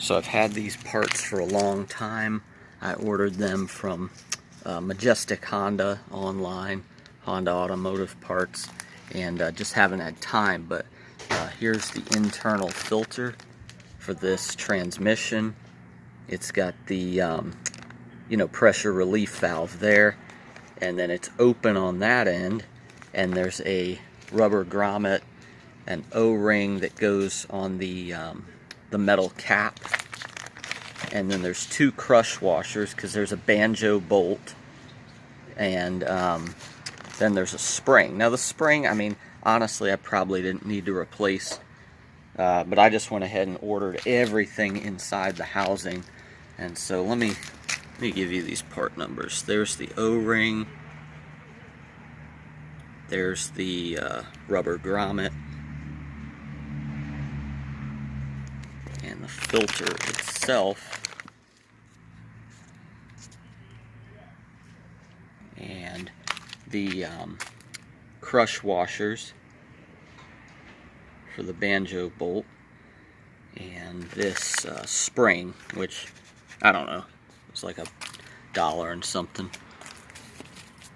So I've had these parts for a long time. I ordered them from Majestic Honda online, Honda Automotive Parts, and just haven't had time. But here's the internal filter for this transmission. It's got the pressure relief valve there, and then it's open on that end, and there's a rubber grommet, an O-ring that goes on the metal cap, and then there's two crush washers because there's a banjo bolt, and then there's a spring. Now the spring, I mean, honestly, I probably didn't need to replace, but I just went ahead and ordered everything inside the housing. And so let me give you these part numbers. There's the O-ring, there's the rubber grommet, and the filter itself, and the crush washers for the banjo bolt, and this spring, which I don't know, it's like $1 and something.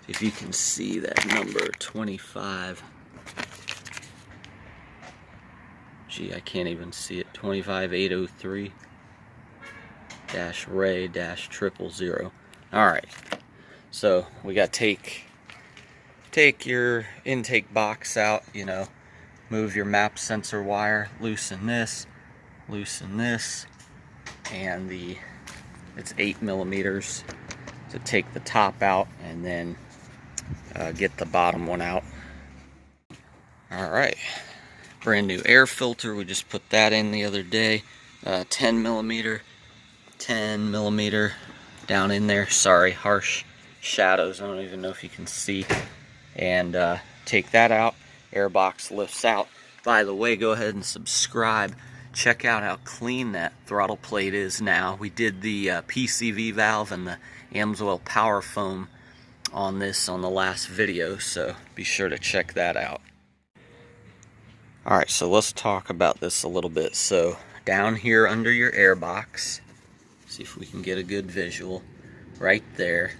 If you can see that number 25, gee, I can't even see it, 25803-Ray-000. Alright, so we got to take your intake box out, move your map sensor wire, loosen this, and it's 8 millimeters to take the top out, and then get the bottom one out. Alright, brand new air filter, we just put that in the other day, 10 millimeter down in there. Sorry, harsh shadows, I don't even know if you can see. And take that out, air box lifts out. By the way, go ahead and subscribe. Check out how clean that throttle plate is now. We did the PCV valve and the Amsoil power foam on this on the last video, so be sure to check that out. Alright, so let's talk about this a little bit. So down here under your air box, see if we can get a good visual, right there,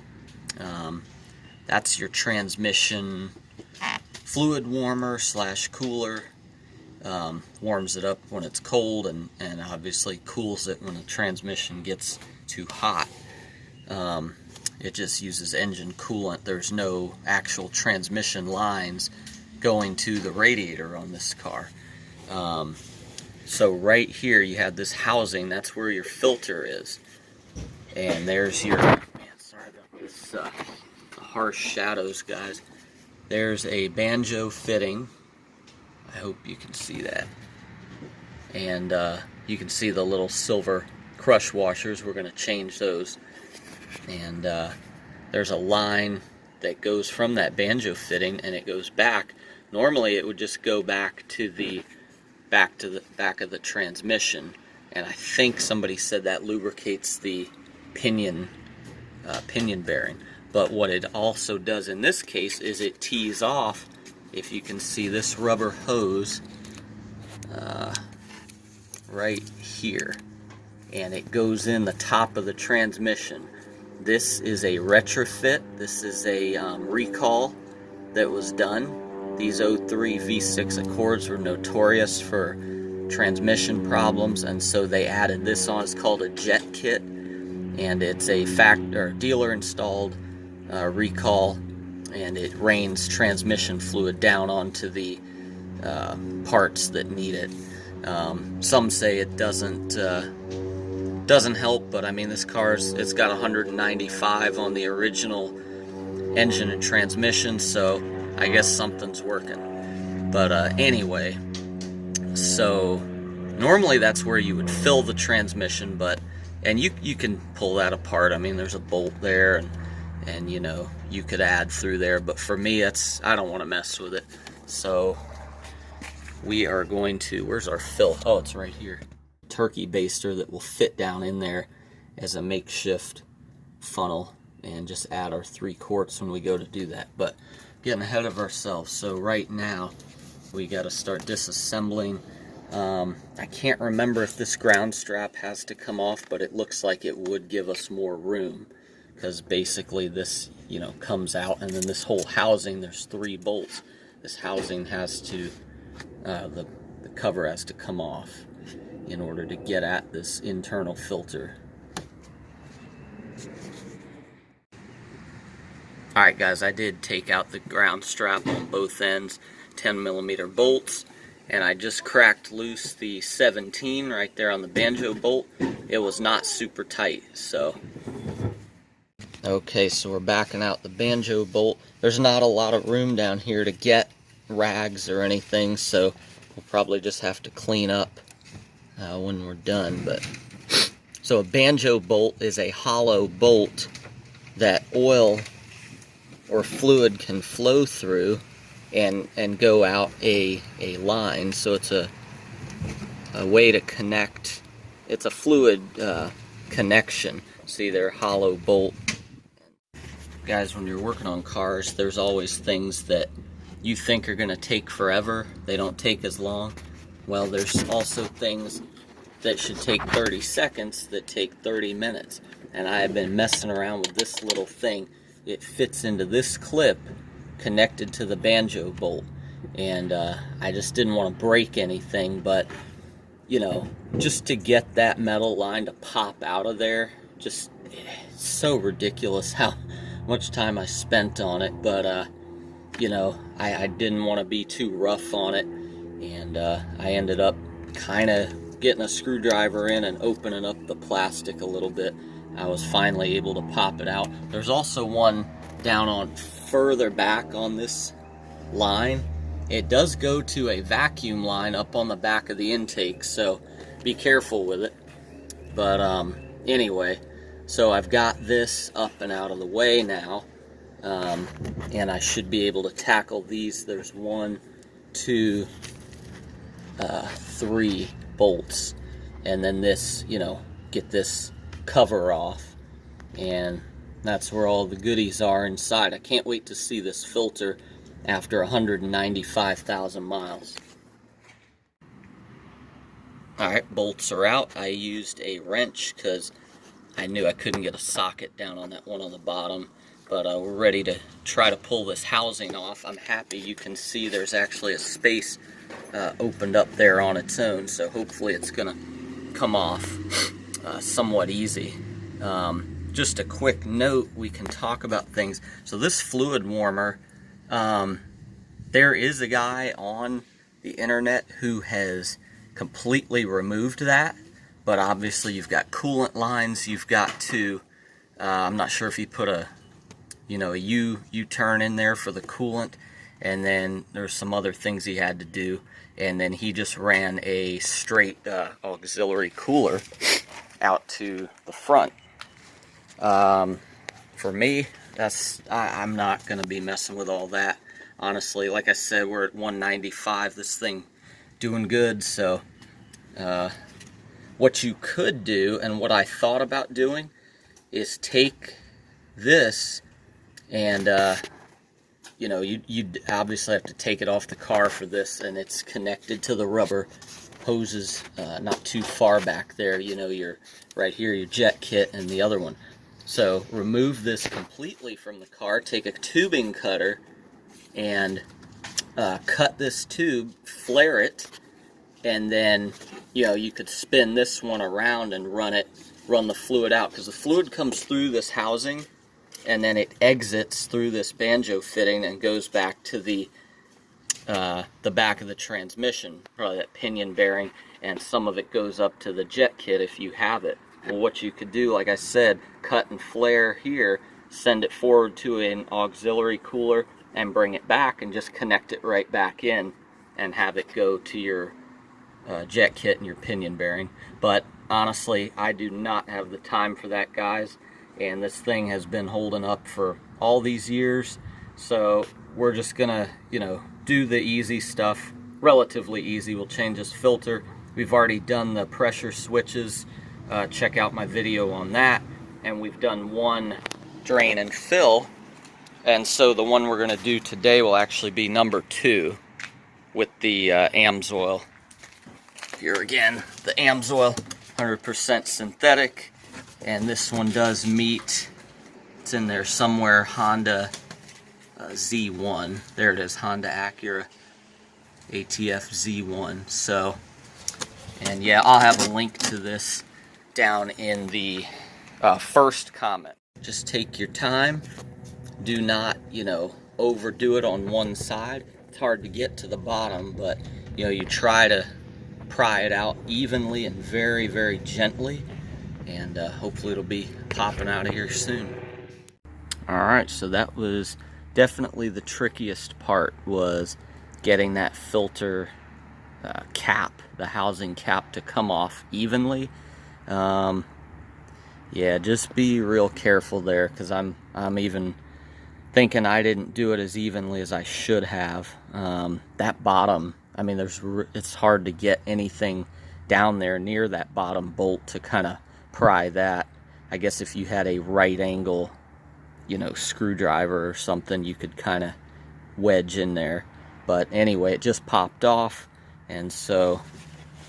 that's your transmission fluid warmer / cooler. Warms it up when it's cold, and obviously cools it when the transmission gets too hot. It just uses engine coolant. There's no actual transmission lines going to the radiator on this car. So right here you have this housing, that's where your filter is. And there's your, man, sorry about this harsh shadows, guys. There's a banjo fitting. I hope you can see that. And you can see the little silver crush washers. We're going to change those. And there's a line that goes from that banjo fitting, and it goes back. Normally it would just go back to the back of the transmission, and I think somebody said that lubricates the pinion bearing. But what it also does in this case is it tees off, if you can see this rubber hose right here, and it goes in the top of the transmission. This is a retrofit. This is a recall that was done. These 03 V6 Accords were notorious for transmission problems, and so they added this on. It's called a jet kit, and it's a dealer installed recall, and it rains transmission fluid down onto the parts that need it. Some say it doesn't help, but I mean, this it's got 195 on the original engine and transmission, so I guess something's working. But anyway, so normally that's where you would fill the transmission, and you can pull that apart. I mean, there's a bolt there, and you could add through there, but for me, I don't want to mess with it. So we are going to, where's our fill? Oh, it's right here. Turkey baster that will fit down in there as a makeshift funnel, and just add our 3 quarts when we go to do that. But getting ahead of ourselves, so right now we got to start disassembling I can't remember if this ground strap has to come off, but it looks like it would give us more room, because basically this, you know, comes out, and then this whole housing, there's 3 bolts. This housing has to, the cover has to come off in order to get at this internal filter. Alright guys, I did take out the ground strap on both ends, 10mm bolts, and I just cracked loose the 17 right there on the banjo bolt. It was not super tight, so. Okay, so we're backing out the banjo bolt. There's not a lot of room down here to get rags or anything, so we'll probably just have to clean up when we're done. But so a banjo bolt is a hollow bolt that oil or fluid can flow through and go out a line. So it's a way to connect. It's a fluid connection. See, they're hollow bolt. Guys, when you're working on cars, there's always things that you think are going to take forever. They don't take as long. Well, there's also things that should take 30 seconds that take 30 minutes. And I have been messing around with this little thing. It fits into this clip connected to the banjo bolt, and I just didn't want to break anything, but you know, just to get that metal line to pop out of there, just it's so ridiculous how much time I spent on it. But you know, I didn't want to be too rough on it, and I ended up kind of getting a screwdriver in and opening up the plastic a little bit. I was finally able to pop it out. There's also one down on further back on this line. It does go to a vacuum line up on the back of the intake, so be careful with it. But anyway, so I've got this up and out of the way now, and I should be able to tackle these. There's 1, 2, 3 bolts, and then this, you know, get this cover off, and that's where all the goodies are inside. I can't wait to see this filter after 195,000 miles. Alright, bolts are out. I used a wrench because I knew I couldn't get a socket down on that one on the bottom, but we're ready to try to pull this housing off. I'm happy you can see there's actually a space opened up there on its own, so hopefully it's gonna come off somewhat easy. Just a quick note, we can talk about things. So this fluid warmer, there is a guy on the internet who has completely removed that, but obviously you've got coolant lines, you've got to, I'm not sure if he put a, you know, a U-turn in there for the coolant, and then there's some other things he had to do, and then he just ran a straight auxiliary cooler out to the front. For me, I'm not going to be messing with all that. Honestly, like I said, we're at 195, this thing doing good. So what you could do, and what I thought about doing, is take this and you know, you'd obviously have to take it off the car for this, and it's connected to the rubber hoses not too far back there. You know, your right here, your jet kit, and the other one. So remove this completely from the car, take a tubing cutter and cut this tube, flare it, and then, you know, you could spin this one around and run the fluid out, because the fluid comes through this housing and then it exits through this banjo fitting and goes back to the back of the transmission, probably that pinion bearing, and some of it goes up to the jet kit if you have it. Well, what you could do, like I said, cut and flare here, send it forward to an auxiliary cooler, and bring it back and just connect it right back in and have it go to your jet kit and your pinion bearing. But honestly, I do not have the time for that, guys, and this thing has been holding up for all these years, so we're just gonna, you know, do the easy stuff, relatively easy. We'll change this filter. We've already done the pressure switches. Check out my video on that, and we've done one drain and fill, and so the one we're going to do today will actually be number 2 with the Amsoil Here again, the Amsoil, 100% synthetic, and this one does meet, it's in there somewhere, Honda Z1. There it is, Honda Acura ATF Z1. So, and yeah, I'll have a link to this down in the first comment. Just take your time. Do not, overdo it on one side. It's hard to get to the bottom, but, you try to pry it out evenly and very, very gently, and hopefully it'll be popping out of here soon. Alright, so that was definitely the trickiest part, was getting that filter cap, the housing cap, to come off evenly. Yeah, just be real careful there, because I'm even thinking I didn't do it as evenly as I should have. That bottom, I mean, it's hard to get anything down there near that bottom bolt to kind of pry that. I guess if you had a right angle, screwdriver or something, you could kind of wedge in there. But anyway, it just popped off, and so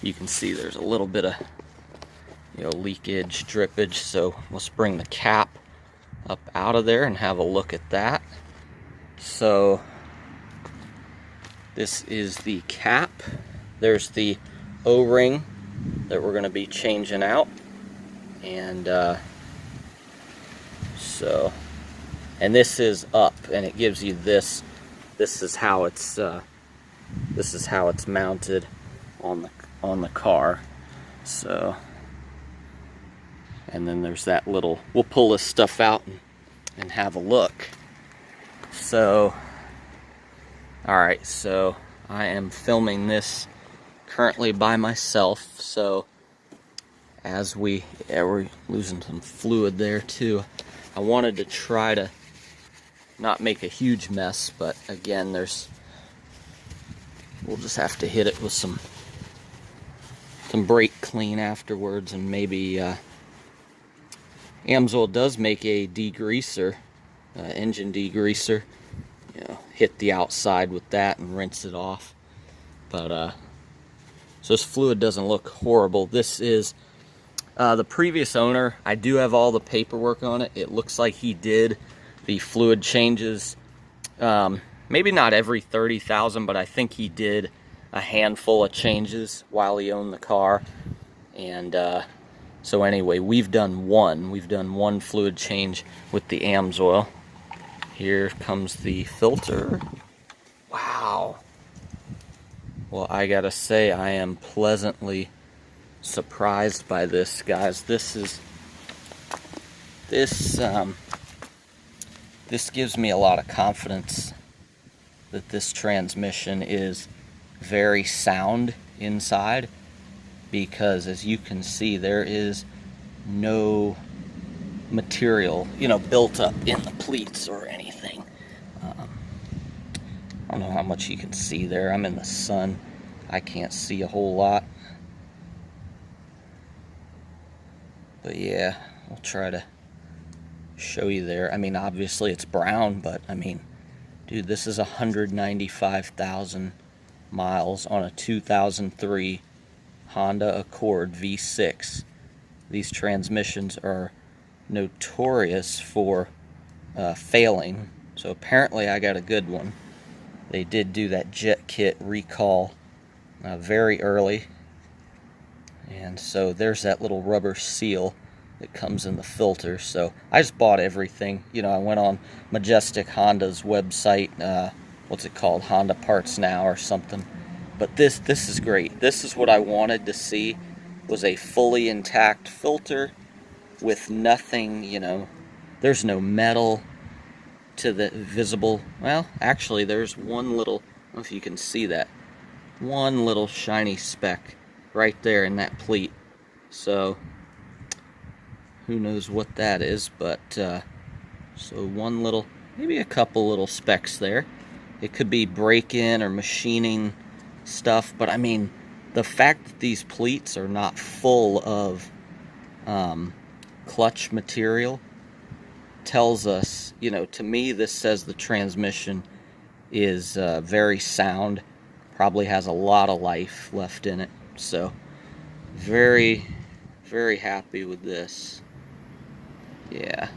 you can see there's a little bit of leakage, drippage. So let's bring the cap up out of there and have a look at that. So this is the cap. There's the O-ring that we're going to be changing out, and and this is up, and it gives you this. This is how it's mounted on the car. So, and then there's that little. We'll pull this stuff out and have a look. So, all right. So I am filming this currently by myself. So as we're losing some fluid there too. I wanted to try to not make a huge mess, but again, we'll just have to hit it with some brake clean afterwards, and maybe Amsoil does make a degreaser, engine degreaser. Hit the outside with that and rinse it off. But so this fluid doesn't look horrible. This is the previous owner. I do have all the paperwork on it. It looks like he did the fluid changes, maybe not every 30,000, but I think he did a handful of changes while he owned the car. And so anyway, we've done one fluid change with the Amsoil. Here comes the filter. Wow. Well, I gotta say, I am pleasantly surprised by this, guys. This gives me a lot of confidence that this transmission is very sound inside, because as you can see, there is no material built up in the pleats or anything. I don't know how much you can see there. I'm in the sun. I can't see a whole lot. But yeah, I'll try to show you there. I mean, obviously it's brown, but I mean, dude, this is 195,000 miles on a 2003 Honda Accord V6. These transmissions are notorious for failing, so apparently I got a good one. They did do that jet kit recall very early, and so there's that little rubber seal that comes in the filter. So I just bought everything. I went on Majestic Honda's website, what's it called, Honda Parts Now or something. But this is great. This is what I wanted to see, was a fully intact filter with nothing, there's no metal to the visible. Well, actually there's one little, I don't know if you can see that, one little shiny speck right there in that pleat. So who knows what that is, but so one little, maybe a couple little specks there. It could be break-in or machining stuff, but I mean, the fact that these pleats are not full of clutch material tells us, to me, this says the transmission is very sound, probably has a lot of life left in it. So very, very happy with this. Yeah.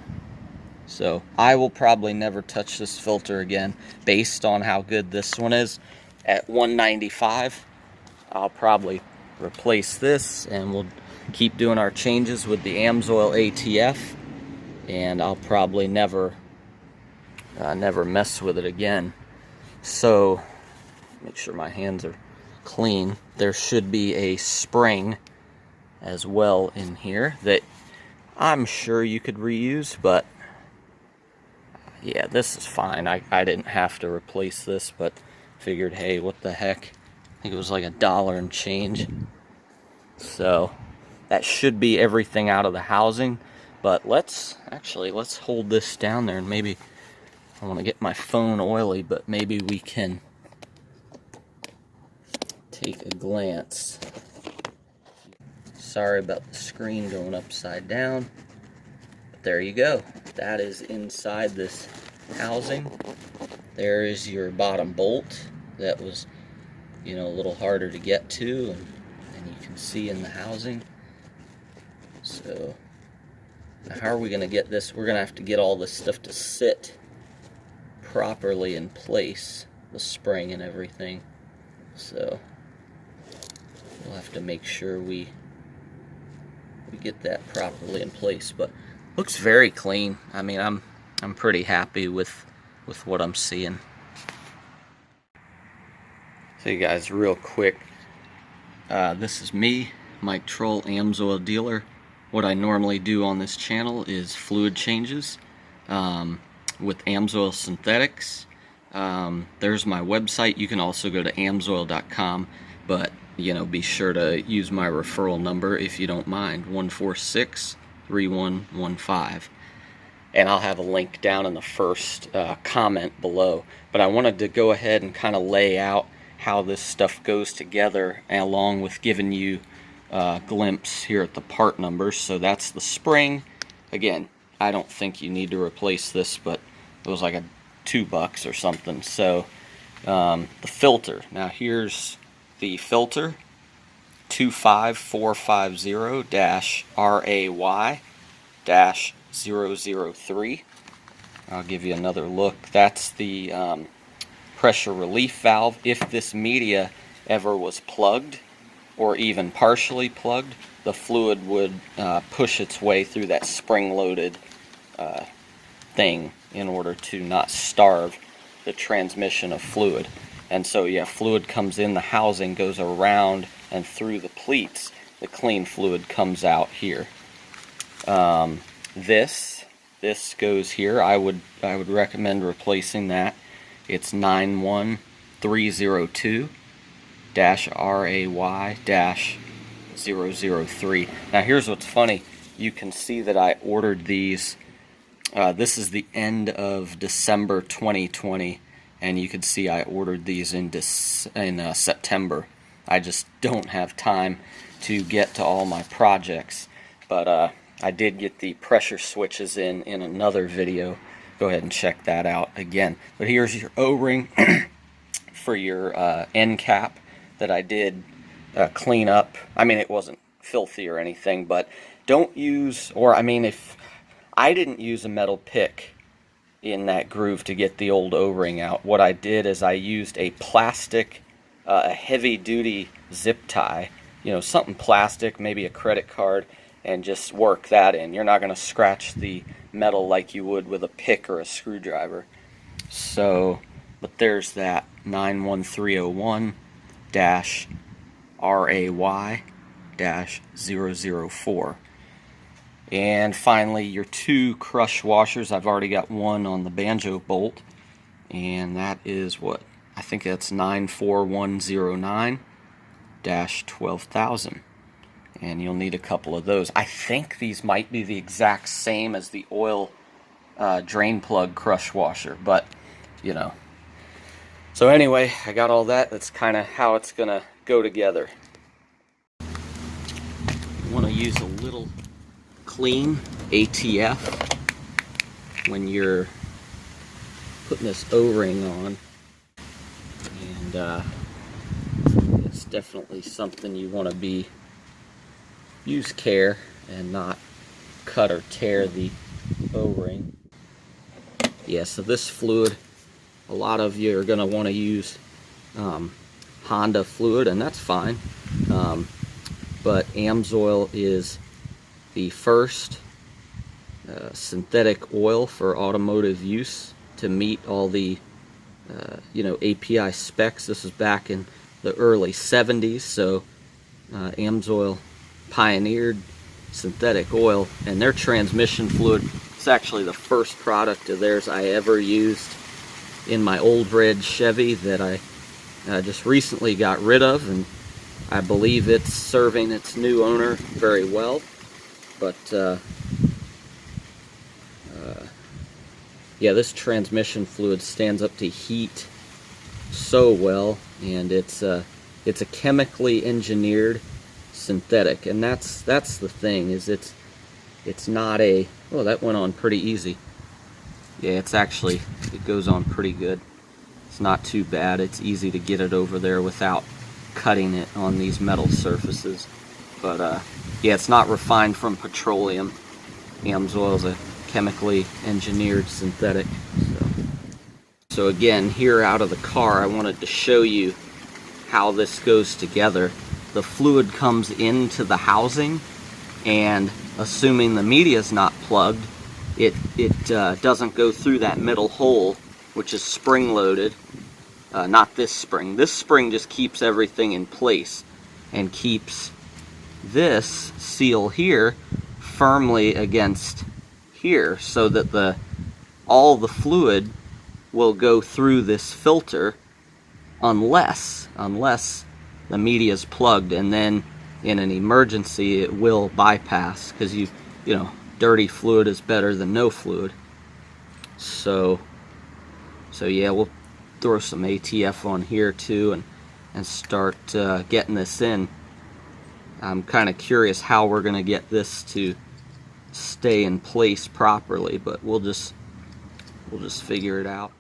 So I will probably never touch this filter again based on how good this one is. At $195, I'll probably replace this, and we'll keep doing our changes with the Amsoil ATF, and I'll probably never mess with it again. So make sure my hands are clean. There should be a spring as well in here that I'm sure you could reuse, but yeah, this is fine. I didn't have to replace this, but figured, hey, what the heck? I think it was like $1 and change. So that should be everything out of the housing. But let's hold this down there, and maybe I want to get my phone oily, but maybe we can take a glance. Sorry about the screen going upside down. But there you go. That is inside this housing. There is your bottom bolt that was, a little harder to get to, and you can see in the housing. So now how are we going to get this? We're going to have to get all this stuff to sit properly in place, the spring and everything. So we'll have to make sure we get that properly in place. But looks very clean. I mean, I'm pretty happy with what I'm seeing. So you guys, real quick, this is me, Mike Troll, Amsoil dealer. What I normally do on this channel is fluid changes with Amsoil synthetics. There's my website. You can also go to amsoil.com, but be sure to use my referral number if you don't mind, 146-3115. And I'll have a link down in the first comment below. But I wanted to go ahead and kind of lay out how this stuff goes together, along with giving you a glimpse here at the part numbers. So that's the spring. Again, I don't think you need to replace this, but it was like $2 or something. So the filter. Now here's the filter, 25450-RAY-003. I'll give you another look. That's the pressure relief valve. If this media ever was plugged, or even partially plugged, the fluid would push its way through that spring-loaded thing in order to not starve the transmission of fluid. And so, yeah, fluid comes in the housing, goes around and through the pleats. The clean fluid comes out here. This goes here. I would recommend replacing that. It's 91302-RAY-003. Now here's what's funny. You can see that I ordered these. This is the end of December 2020, and you can see I ordered these in September. I just don't have time to get to all my projects, but I did get the pressure switches in another video. Go ahead and check that out again. But here's your O-ring for your end cap that I did clean up. I mean, it wasn't filthy or anything, but don't use, or I mean, if I didn't use a metal pick in that groove to get the old O-ring out, what I did is I used a plastic, a heavy-duty zip tie, something plastic, maybe a credit card, and just work that in. You're not going to scratch the metal like you would with a pick or a screwdriver. So, but there's that 91301-RAY-004. And finally, your 2 crush washers. I've already got one on the banjo bolt, and that is what? I think that's 94109-12000. And you'll need a couple of those. I think these might be the exact same as the oil drain plug crush washer, but So anyway, I got all that. That's kind of how it's gonna go together. You want to use a little clean ATF when you're putting this O-ring on, and just definitely something you want to use care and not cut or tear the O-ring. Yeah, so this fluid, a lot of you are going to want to use Honda fluid, and that's fine. But Amsoil is the first synthetic oil for automotive use to meet all the API specs. This is back in the early 70s, so Amsoil pioneered synthetic oil, and their transmission fluid, it's actually the first product of theirs I ever used in my old red Chevy that I just recently got rid of, and I believe it's serving its new owner very well. But yeah, this transmission fluid stands up to heat so well, and it's a chemically engineered synthetic, and that's the thing, is it's not a, oh, that went on pretty easy. Yeah, it goes on pretty good. It's not too bad. It's easy to get it over there without cutting it on these metal surfaces. But yeah, it's not refined from petroleum. Amsoil is a chemically engineered synthetic. So again, here out of the car, I wanted to show you how this goes together. The fluid comes into the housing, and assuming the media is not plugged, it doesn't go through that middle hole, which is spring loaded. Not this spring. This spring just keeps everything in place and keeps this seal here firmly against here, so that all the fluid will go through this filter unless the media is plugged, and then in an emergency it will bypass, because you know, dirty fluid is better than no fluid. So yeah, we'll throw some ATF on here too and start getting this in. I'm kind of curious how we're going to get this to stay in place properly, but we'll just figure it out.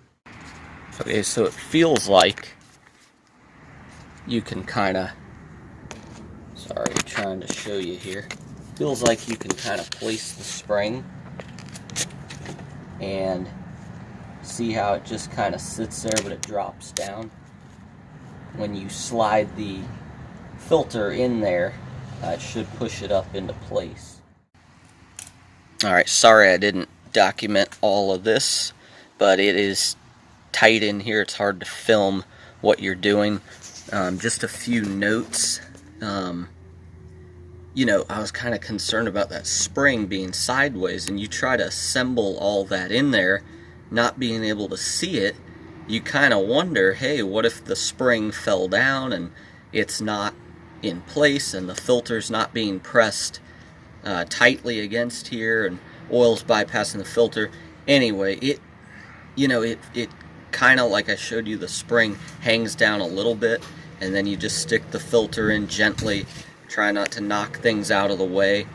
Okay, so it feels like you can kind of, sorry, trying to show you here. Feels like you can kind of place the spring and see how it just kind of sits there, but it drops down. When you slide the filter in there, it should push it up into place. Alright, sorry I didn't document all of this, but it is tight in here. It's hard to film what you're doing. Just a few notes. You know, I was kind of concerned about that spring being sideways, and you try to assemble all that in there, not being able to see it. You kind of wonder, hey, what if the spring fell down and it's not in place and the filter's not being pressed tightly against here and oil's bypassing the filter. Anyway, it kind of, like I showed you, the spring hangs down a little bit, and then you just stick the filter in gently, try not to knock things out of the way.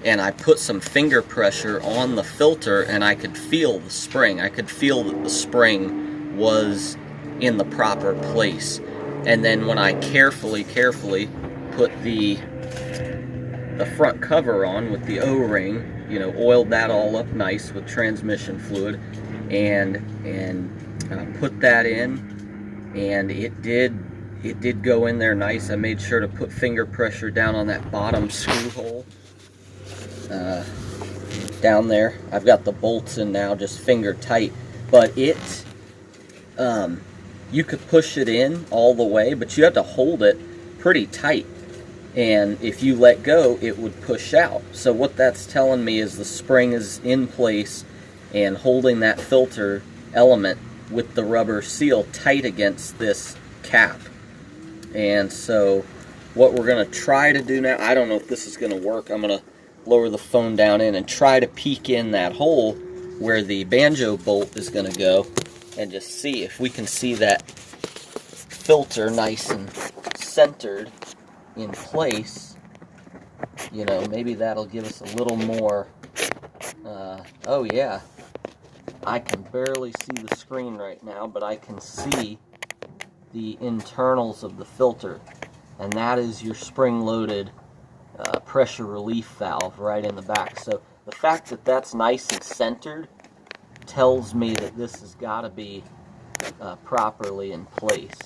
And I put some finger pressure on the filter, and I could feel the spring. I could feel that the spring was in the proper place. And then when I carefully put the front cover on with the O-ring, you know, oiled that all up nice with transmission fluid, and put that in, and it did go in there nice. I made sure to put finger pressure down on that bottom screw hole down there. I've got the bolts in now, just finger tight, but you could push it in all the way, but you have to hold it pretty tight, and if you let go, it would push out. So what that's telling me is the spring is in place and holding that filter element with the rubber seal tight against this cap. And so what we're going to try to do now, I don't know if this is going to work. I'm going to lower the phone down in and try to peek in that hole where the banjo bolt is going to go, and just see if we can see that filter nice and centered in place. You know, maybe that'll give us a little more. Oh yeah, I can barely see the screen right now, but I can see the internals of the filter. and that is your spring-loaded pressure relief valve right in the back. So the fact that that's nice and centered tells me that this has got to be properly in place.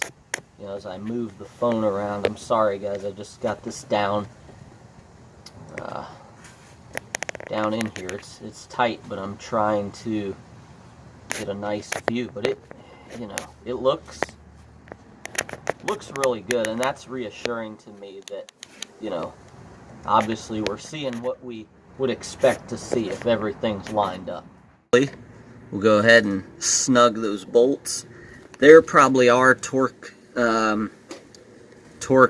You know, as I move the phone around, I'm sorry guys, I just got this down in here. It's tight, but I'm trying to get a nice view. But it, you know, it looks really good, and that's reassuring to me that, you know, obviously we're seeing what we would expect to see if everything's lined up. We'll go ahead and snug those bolts. There probably are torque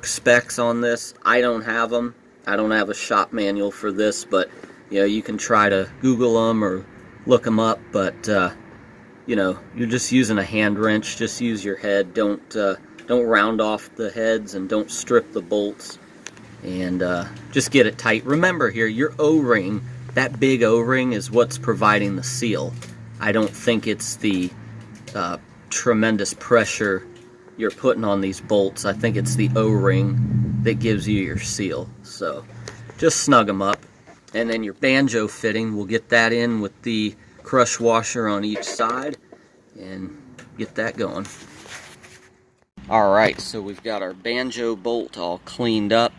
specs on this. I don't have them. I don't have a shop manual for this, but you know, you can try to Google them or look them up. But you know, you're just using a hand wrench. Just use your head. Don't round off the heads, and don't strip the bolts. And just get it tight. Remember here, your O-ring, that big O-ring is what's providing the seal. I don't think it's the tremendous pressure you're putting on these bolts. I think it's the O-ring that gives you your seal. So just snug them up. And then your banjo fitting, we'll get that in with the crush washer on each side and get that going. Alright, so we've got our banjo bolt all cleaned up.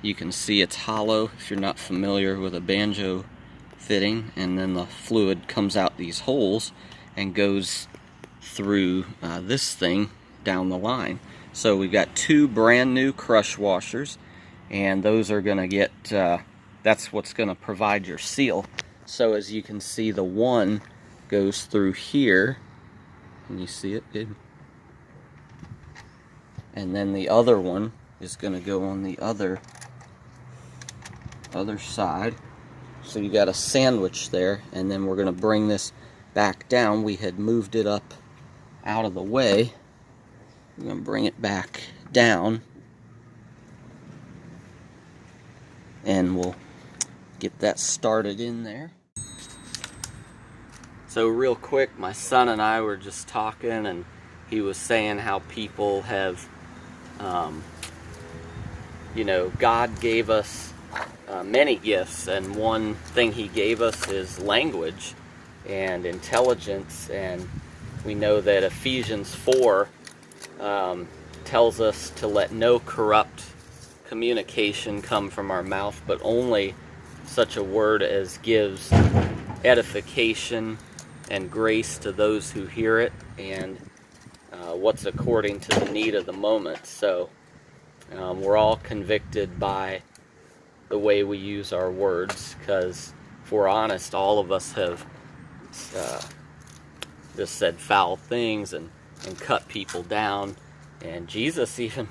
You can see it's hollow if you're not familiar with a banjo fitting, and then the fluid comes out these holes and goes through this thing down the line. So we've got two brand new crush washers, and those are going to get, that's what's going to provide your seal. So as you can see, the one goes through here. Can you see it, babe? And then the other one is going to go on the other side. So you got a sandwich there, and then we're going to bring this back down. We had moved it up out of the way. We're going to bring it back down, and we'll get that started in there. So real quick, my son and I were just talking, and he was saying how people have, you know, God gave us many gifts, and one thing he gave us is language and intelligence. And we know that Ephesians 4 tells us to let no corrupt communication come from our mouth, but only such a word as gives edification and grace to those who hear it, and what's according to the need of the moment. So we're all convicted by the way we use our words, because if we're honest, all of us have just said foul things and cut people down. And Jesus even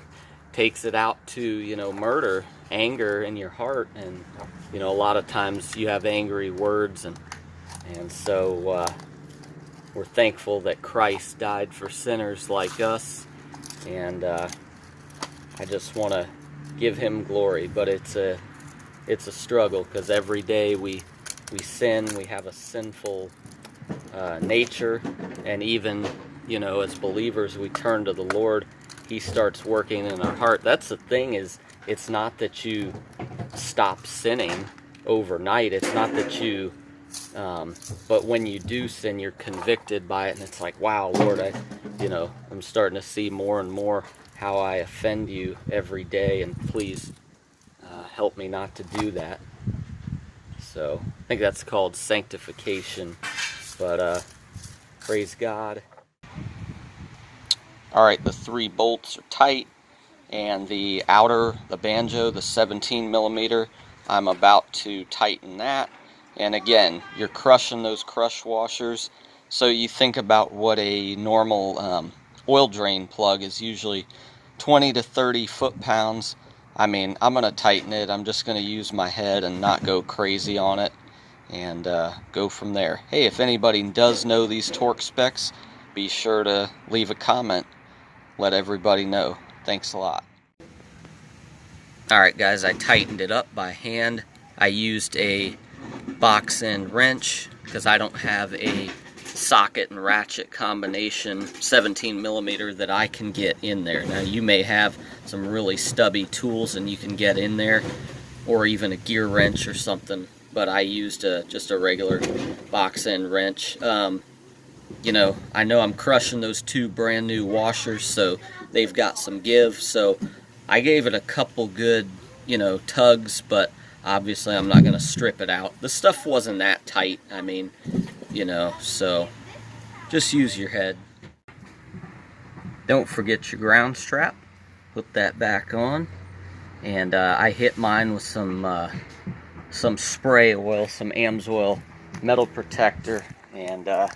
takes it out to, you know, murder, anger in your heart. And, you know, a lot of times you have angry words, and so we're thankful that Christ died for sinners like us. And I just want to give him glory, but it's a struggle, because every day we sin, we have a sinful nature, and even, you know, as believers, we turn to the Lord, he starts working in our heart. That's the thing, is it's not that you stop sinning overnight. It's not that you but when you do sin, you're convicted by it, and it's like, wow, Lord, I'm starting to see more and more how I offend you every day, and please help me not to do that. So I think that's called sanctification. But praise God. Alright, the 3 bolts are tight, and the banjo, the 17 millimeter, I'm about to tighten that. And again, you're crushing those crush washers. So you think about what a normal oil drain plug is, usually 20 to 30 foot-pounds. I mean, I'm going to tighten it. I'm just going to use my head and not go crazy on it, and go from there. Hey, if anybody does know these torque specs, be sure to leave a comment. Let everybody know. Thanks a lot. Alright guys, I tightened it up by hand. I used a box end wrench because I don't have a socket and ratchet combination 17 millimeter that I can get in there. Now you may have some really stubby tools and you can get in there, or even a gear wrench or something. But I used just a regular box end wrench. You know I'm crushing those 2 brand new washers, so they've got some give. So I gave it a couple good, tugs, but obviously I'm not going to strip it out. The stuff wasn't that tight. I mean, so just use your head. Don't forget your ground strap. Put that back on. And I hit mine with some spray oil, some Amsoil metal protector, and the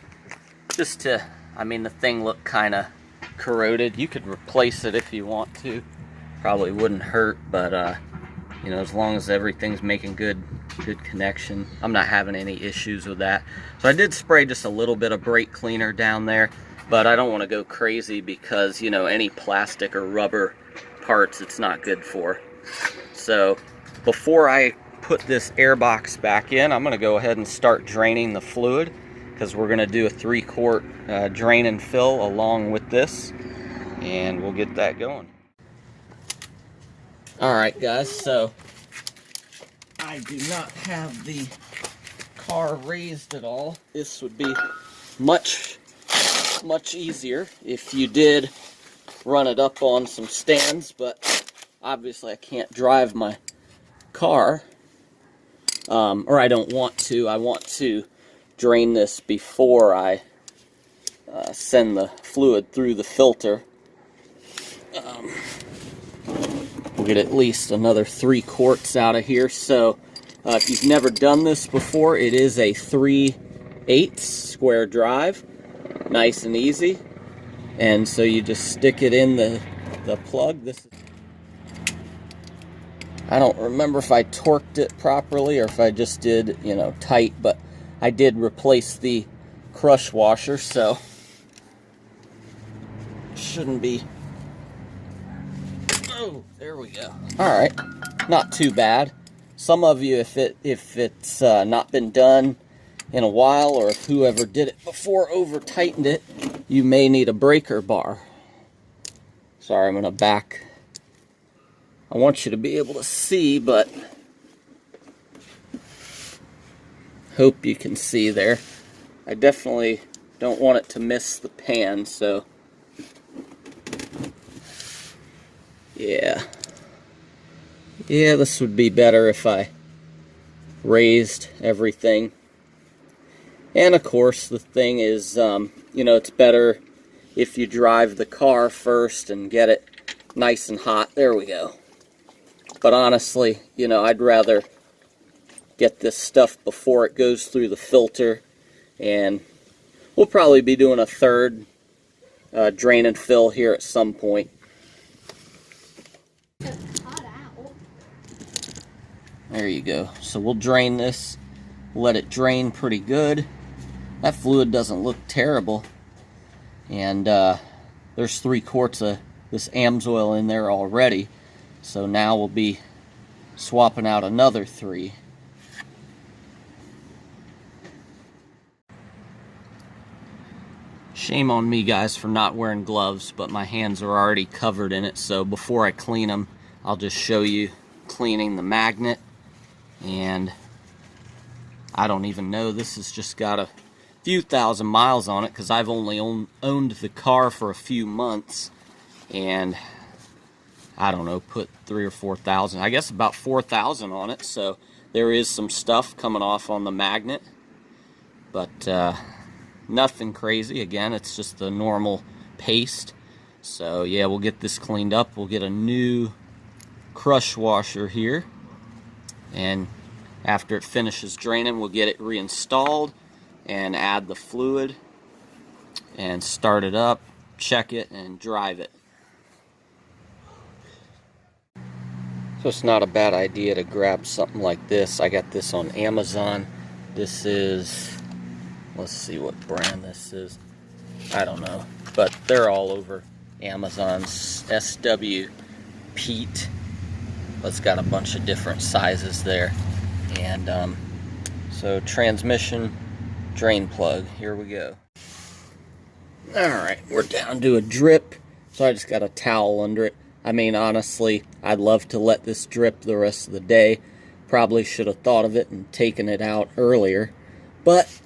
thing looked kind of corroded. You could replace it if you want to. Probably wouldn't hurt, but as long as everything's making good connection, I'm not having any issues with that. So I did spray just a little bit of brake cleaner down there, but I don't want to go crazy because any plastic or rubber parts it's not good for. So before I put this air box back in, I'm going to go ahead and start draining the fluid, because we're going to do a 3-quart drain and fill along with this, and we'll get that going. Alright guys, so I do not have the car raised at all. This would be much easier if you did run it up on some stands, but obviously I can't drive my car, or I don't want to. I want to drain this before I send the fluid through the filter. We'll get at least another 3 quarts out of here. So if you've never done this before, it is a 3/8 square drive, nice and easy. And so you just stick it in the plug. I don't remember if I torqued it properly or if I just did, tight, but I did replace the crush washer, so shouldn't be. Oh, there we go. Alright, not too bad. Some of you, if it's not been done in a while, or if whoever did it before over tightened it, you may need a breaker bar. Sorry, I'm gonna back. I want you to be able to see, but hope you can see there. I definitely don't want it to miss the pan, so yeah, this would be better if I raised everything. And of course, the thing is, it's better if you drive the car first and get it nice and hot. There we go. But honestly, I'd rather get this stuff before it goes through the filter. And we'll probably be doing a 3rd drain and fill here at some point. There you go. So we'll drain this, let it drain pretty good. That fluid doesn't look terrible. And there's 3 quarts of this Amsoil in there already. So now we'll be swapping out another 3. Shame on me, guys, for not wearing gloves, but my hands are already covered in it. So before I clean them, I'll just show you cleaning the magnet. And I don't even know, this has just got a few thousand miles on it, because I've only owned the car for a few months. And I don't know, put 3,000 or 4,000, I guess about 4,000 on it. So there is some stuff coming off on the magnet, but nothing crazy. Again, it's just the normal paste. So yeah, we'll get this cleaned up. We'll get a new crush washer here, and after it finishes draining, we'll get it reinstalled and add the fluid and start it up, check it, and drive it. So it's not a bad idea to grab something like this. I got this on Amazon. This is, let's see what brand this is. I don't know, but they're all over Amazon. SW Pete. It's got a bunch of different sizes there. And so transmission drain plug, here we go. Alright, we're down to a drip. So I just got a towel under it. I mean, honestly, I'd love to let this drip the rest of the day. Probably should have thought of it and taken it out earlier. But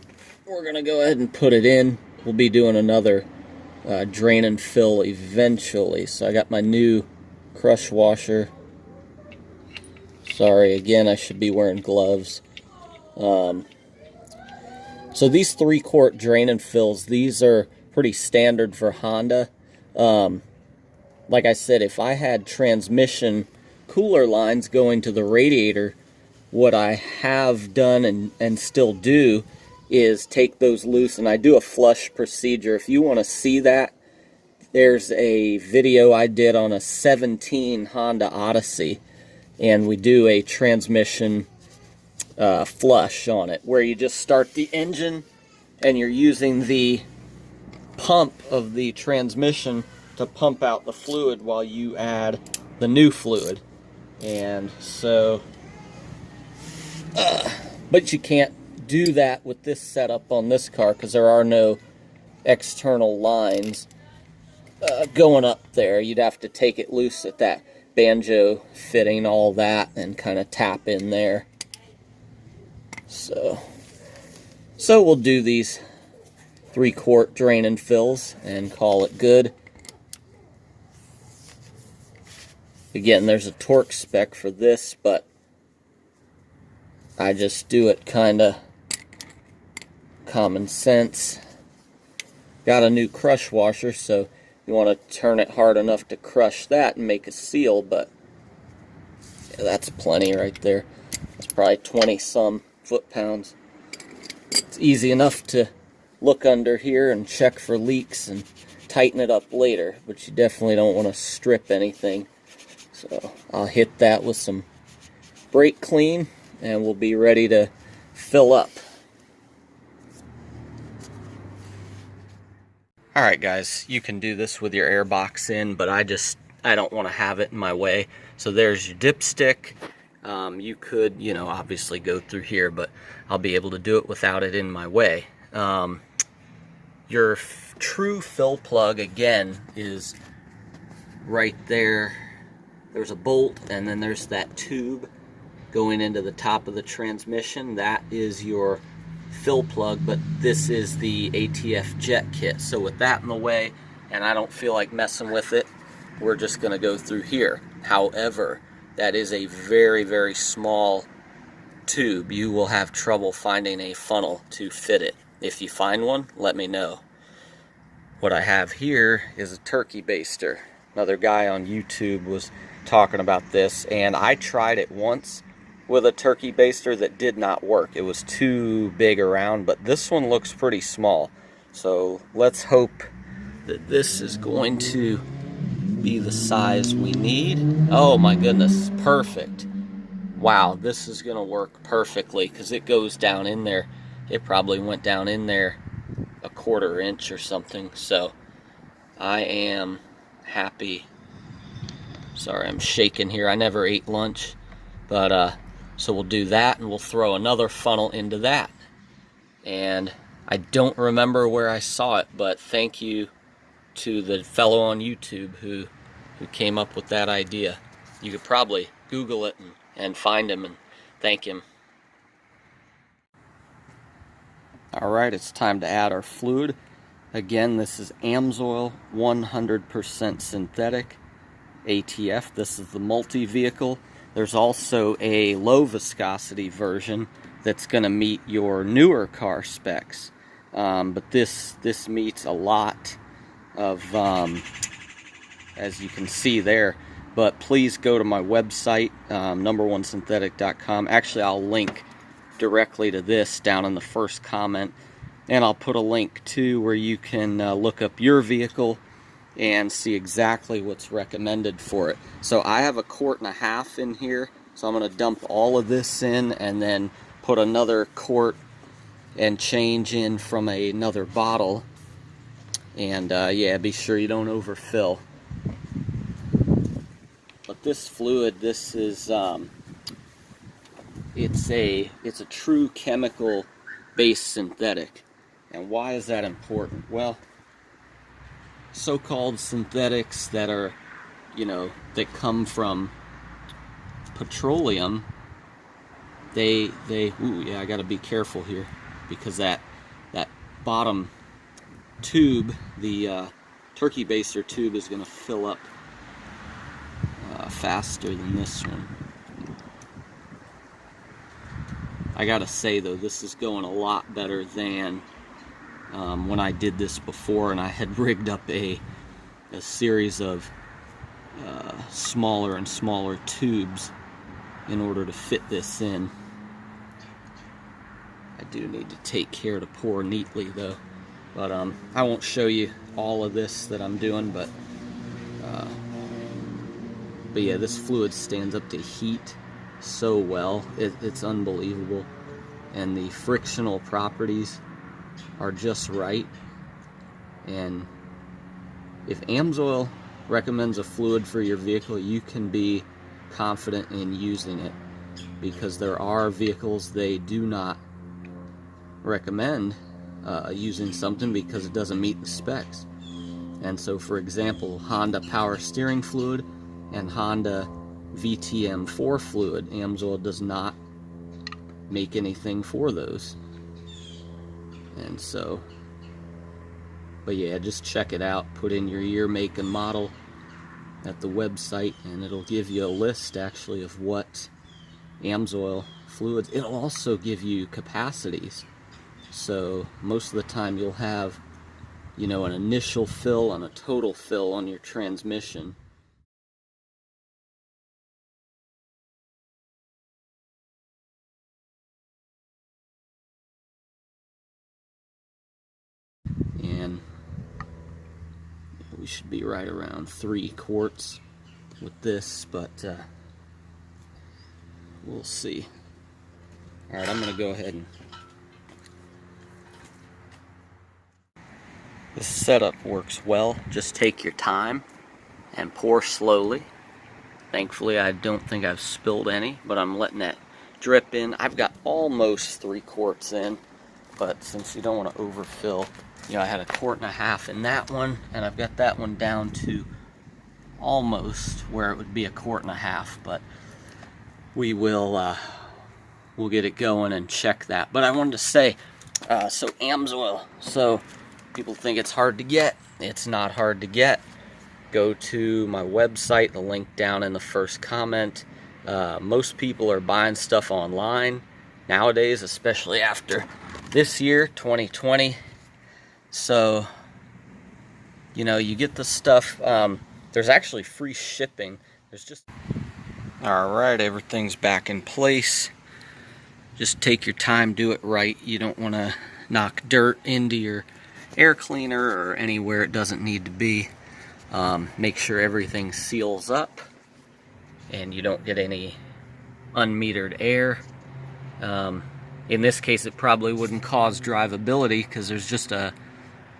we're going to go ahead and put it in. We'll be doing another drain and fill eventually. So I got my new crush washer. Sorry, again, I should be wearing gloves. So these 3-quart drain and fills, these are pretty standard for Honda. Like I said, if I had transmission cooler lines going to the radiator, what I have done and still do is take those loose, and I do a flush procedure. If you want to see that, there's a video I did on a 17 Honda Odyssey, and we do a transmission flush on it, where you just start the engine and you're using the pump of the transmission to pump out the fluid while you add the new fluid. And so but you can't do that with this setup on this car because there are no external lines going up there. You'd have to take it loose at that banjo fitting, all that, and kind of tap in there. So we'll do these 3-quart drain and fills and call it good. Again, there's a torque spec for this, but I just do it kind of common sense. Got a new crush washer, so you want to turn it hard enough to crush that and make a seal, but yeah, that's plenty right there. That's probably 20-some foot-pounds. It's easy enough to look under here and check for leaks and tighten it up later, but you definitely don't want to strip anything. So I'll hit that with some brake clean and we'll be ready to fill up. Alright guys, you can do this with your air box in, but I don't want to have it in my way. So there's your dipstick. You could, obviously go through here, but I'll be able to do it without it in my way. Your true fill plug, again, is right there. There's a bolt, and then there's that tube going into the top of the transmission. That is your fill plug, but this is the ATF jet kit. So with that in the way, and I don't feel like messing with it, we're just going to go through here. However, that is a very, very small tube. You will have trouble finding a funnel to fit it. If you find one, let me know. What I have here is a turkey baster. Another guy on YouTube was talking about this, and I tried it once with a turkey baster that did not work. It was too big around, but this one looks pretty small. So let's hope that this is going to be the size we need. Oh my goodness, perfect. Wow, this is gonna work perfectly because it goes down in there. It probably went down in there a 1/4 inch or something. So I am happy. Sorry, I'm shaking here. I never ate lunch, but so we'll do that, and we'll throw another funnel into that. And I don't remember where I saw it, but thank you to the fellow on YouTube who came up with that idea. You could probably Google it and find him and thank him. Alright, it's time to add our fluid. Again, this is Amsoil 100% synthetic ATF. This is the multi-vehicle. There's also a low viscosity version that's going to meet your newer car specs. But this meets a lot of, as you can see there. But please go to my website, numberonesynthetic.com. Actually, I'll link directly to this down in the first comment. And I'll put a link to where you can look up your vehicle and see exactly what's recommended for it. So I have 1.5 quarts in here, so I'm going to dump all of this in and then put another quart and change in from another bottle. And yeah, be sure you don't overfill. But this fluid, this is it's a true chemical based synthetic. And why is that important? Well, so-called synthetics that are you know, that come from petroleum, ooh, yeah, I got to be careful here, because that bottom tube, the turkey baster tube, is going to fill up faster than this one. I gotta say though, this is going a lot better than when I did this before, and I had rigged up a series of smaller and smaller tubes in order to fit this in. I do need to take care to pour neatly though, but I won't show you all of this that I'm doing, but yeah, this fluid stands up to heat so well. It's unbelievable, and the frictional properties are just right. And if Amsoil recommends a fluid for your vehicle, you can be confident in using it, because there are vehicles they do not recommend using something because it doesn't meet the specs. And so, for example, Honda Power Steering Fluid and Honda VTM4 fluid, Amsoil does not make anything for those. And so, but yeah, just check it out. Put in your year, make, and model at the website, and it'll give you a list actually of what Amsoil fluids. It'll also give you capacities. So most of the time you'll have, you know, an initial fill and a total fill on your transmission. And we should be right around 3 quarts with this, but we'll see. Alright, I'm going to go ahead and... This setup works well. Just take your time and pour slowly. Thankfully, I don't think I've spilled any, but I'm letting that drip in. I've got almost 3 quarts in, but since you don't want to overfill, you know, I had 1.5 quarts in that one, and I've got that one down to almost where it would be 1.5 quarts, but we will we'll get it going and check that. But I wanted to say, so Amsoil, so people think it's hard to get. It's not hard to get. Go to my website, the link down in the first comment. Most people are buying stuff online nowadays, especially after this year, 2020. So, you know, you get the stuff. There's actually free shipping. There's just... Alright, everything's back in place. Just take your time, do it right. You don't want to knock dirt into your air cleaner or anywhere it doesn't need to be. Make sure everything seals up and you don't get any unmetered air. In this case, it probably wouldn't cause drivability because there's just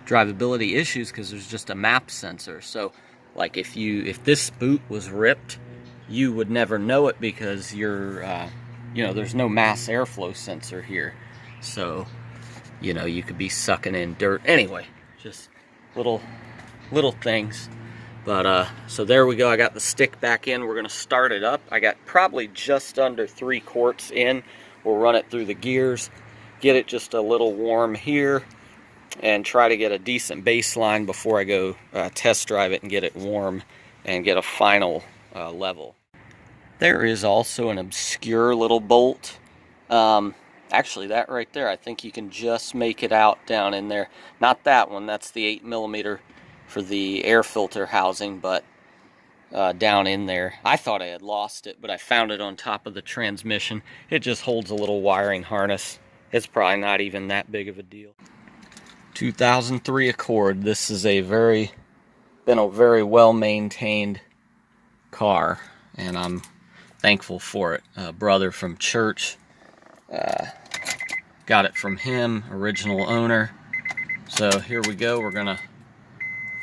drivability issues because there's just a map sensor. So, like if this boot was ripped, you would never know it because you're, you know, there's no mass airflow sensor here. So, you know, you could be sucking in dirt. Anyway, just little things. But so there we go. I got the stick back in. We're going to start it up. I got probably just under 3 quarts in. We'll run it through the gears, get it just a little warm here, and try to get a decent baseline before I go test drive it and get it warm and get a final level. There is also an obscure little bolt. Actually, that right there, I think you can just make it out down in there. Not that one, that's the 8mm for the air filter housing, but down in there. I thought I had lost it, but I found it on top of the transmission. It just holds a little wiring harness. It's probably not even that big of a deal. 2003 Accord. This is been a very well-maintained car, and I'm thankful for it. A brother from church got it from him, original owner. So here we go. We're gonna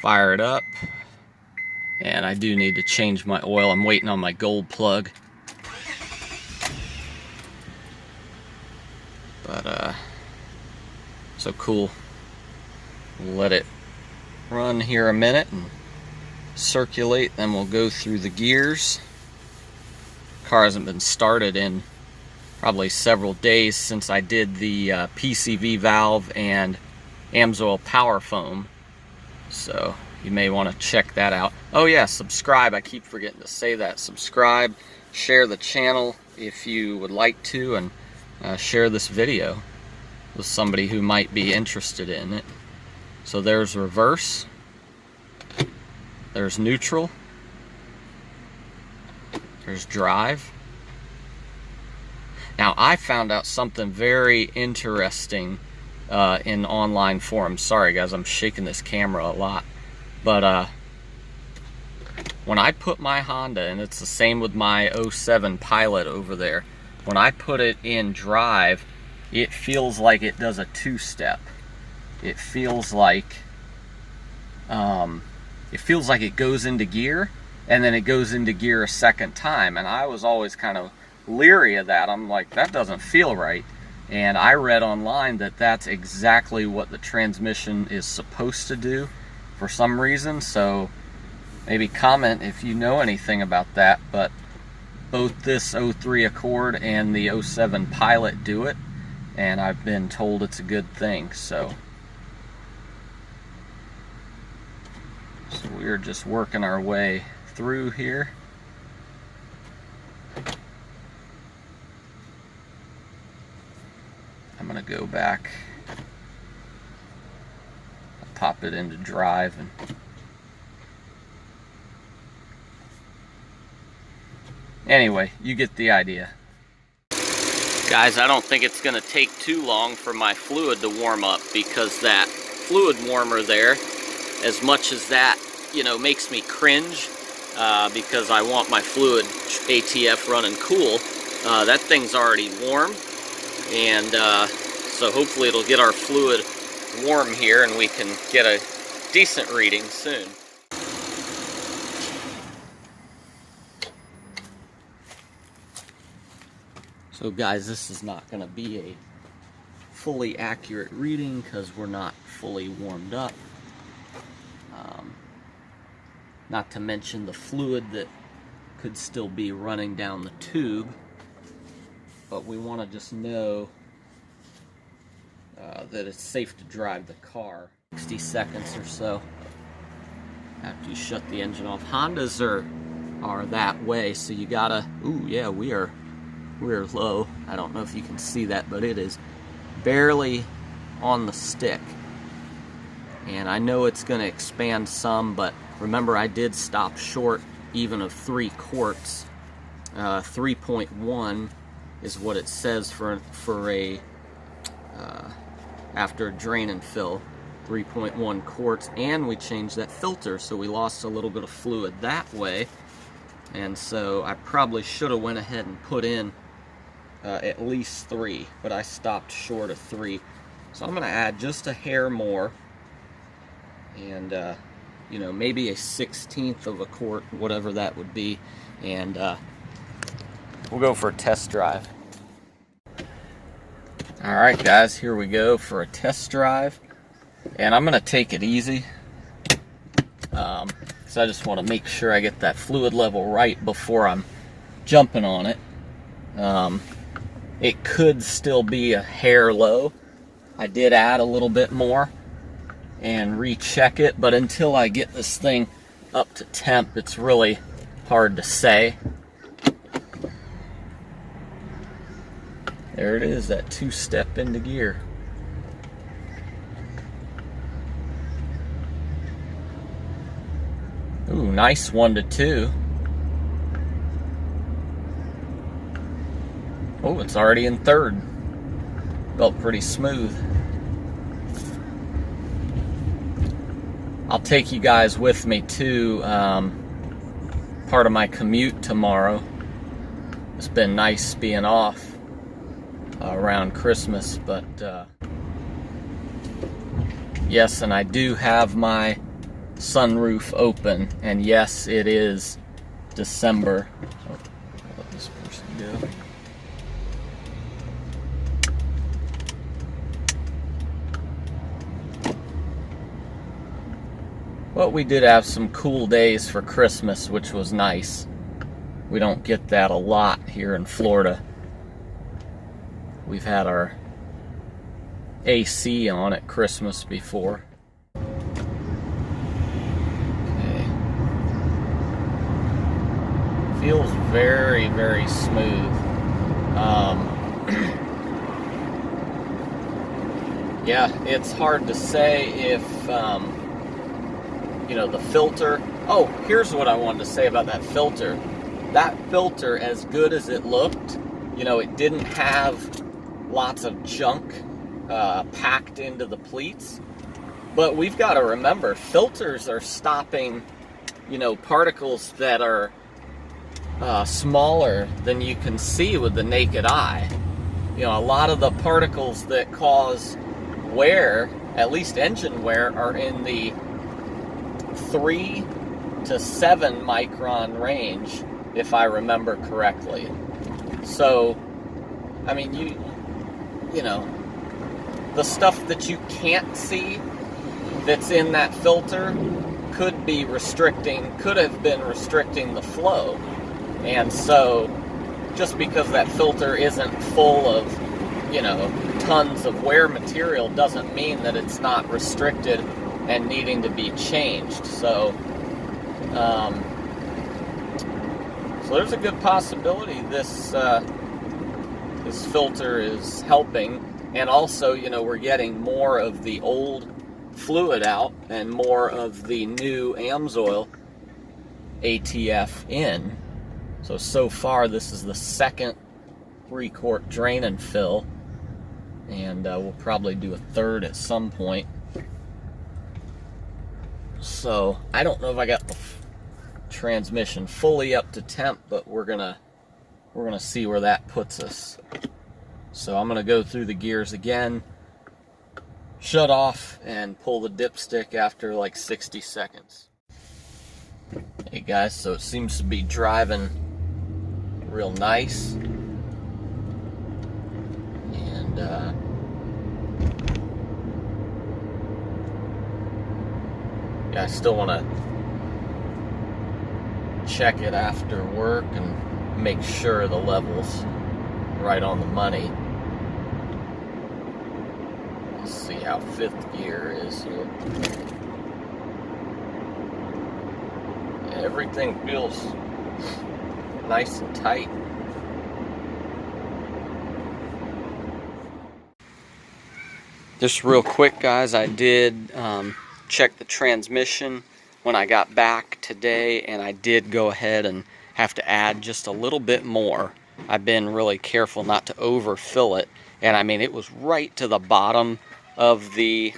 fire it up, and I do need to change my oil. I'm waiting on my gold plug, but so cool. We'll let it run here a minute and circulate, then we'll go through the gears. Car hasn't been started in probably several days since I did the PCV valve and Amsoil power foam, so you may want to check that out. Oh yeah, subscribe. I keep forgetting to say that. Subscribe, share the channel if you would like to, and share this video with somebody who might be interested in it. So there's reverse, there's neutral, there's drive. Now I found out something very interesting in online forums. Sorry guys, I'm shaking this camera a lot. But when I put my Honda, and it's the same with my 07 Pilot over there, when I put it in drive, it feels like it does a two-step. It feels like it goes into gear, and then it goes into gear a second time. And I was always kind of leery of that. I'm like, that doesn't feel right. And I read online that that's exactly what the transmission is supposed to do for some reason. So maybe comment if you know anything about that. But both this 03 Accord and the 07 Pilot do it, and I've been told it's a good thing. So we're just working our way through here. I'm gonna go back, pop it into drive, and anyway, you get the idea. Guys, I don't think it's gonna take too long for my fluid to warm up, because that fluid warmer there, as much as that, you know, makes me cringe, because I want my fluid ATF running cool, that thing's already warm. And so hopefully it'll get our fluid warm here and we can get a decent reading soon. So guys, this is not going to be a fully accurate reading because we're not fully warmed up. Not to mention the fluid that could still be running down the tube. But we want to just know that it's safe to drive the car. 60 seconds or so after you shut the engine off. Hondas are that way, so you gotta. Ooh, yeah, we're low. I don't know if you can see that, but it is barely on the stick. And I know it's going to expand some, but remember I did stop short even of 3 quarts. 3.1 is what it says for a after a drain and fill. 3.1 quarts, and we changed that filter, so we lost a little bit of fluid that way. And so I probably should have went ahead and put in at least 3, but I stopped short of 3. So I'm going to add just a hair more, and you know, maybe a 1/16 of a quart, whatever that would be, and we'll go for a test drive. Alright guys, here we go for a test drive, and I'm going to take it easy, so I just want to make sure I get that fluid level right before I'm jumping on it. It could still be a hair low. I did add a little bit more and recheck it, but until I get this thing up to temp, it's really hard to say. There it is, that 2-step into gear. Ooh, nice 1 to 2. Oh, it's already in 3rd. Felt pretty smooth. I'll take you guys with me to part of my commute tomorrow. It's been nice being off around Christmas, but yes, and I do have my sunroof open, and yes, it is December. Oh, I'll let this person go. But we did have some cool days for Christmas, which was nice. We don't get that a lot here in Florida. We've had our AC on at Christmas before. Okay. Feels very, very smooth. Yeah, it's hard to say if, you know, the filter. Oh, here's what I wanted to say about that filter. That filter, as good as it looked, you know, it didn't have lots of junk packed into the pleats. But we've got to remember, filters are stopping, you know, particles that are smaller than you can see with the naked eye. You know, a lot of the particles that cause wear, at least engine wear, are in the 3 to 7 micron range, if I remember correctly. So, I mean, you know, the stuff that you can't see that's in that filter could have been restricting the flow. And so, just because that filter isn't full of, you know, tons of wear material doesn't mean that it's not restricted and needing to be changed. So there's a good possibility this filter is helping, and also, you know, we're getting more of the old fluid out and more of the new Amsoil ATF in. So far this is the second 3-quart drain and fill, and we'll probably do a third at some point. So I don't know if I got the transmission fully up to temp, but we're gonna see where that puts us. So I'm gonna go through the gears again, shut off, and pull the dipstick after like 60 seconds. Hey guys, so it seems to be driving real nice, and yeah, I still want to check it after work and make sure the level's right on the money. Let's see how 5th gear is here. Everything feels nice and tight. Just real quick, guys, I did check the transmission when I got back today, and I did go ahead and have to add just a little bit more. I've been really careful not to overfill it, and I mean, it was right to the bottom of the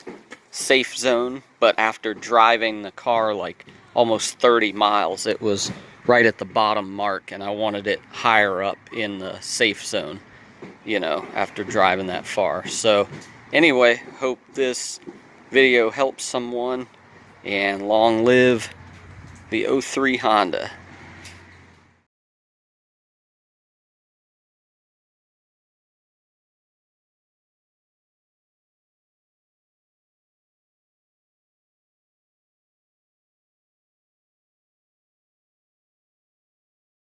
safe zone, but after driving the car like almost 30 miles, it was right at the bottom mark, and I wanted it higher up in the safe zone, you know, after driving that far. So anyway, hope this video helps someone, and long live the 03 Honda.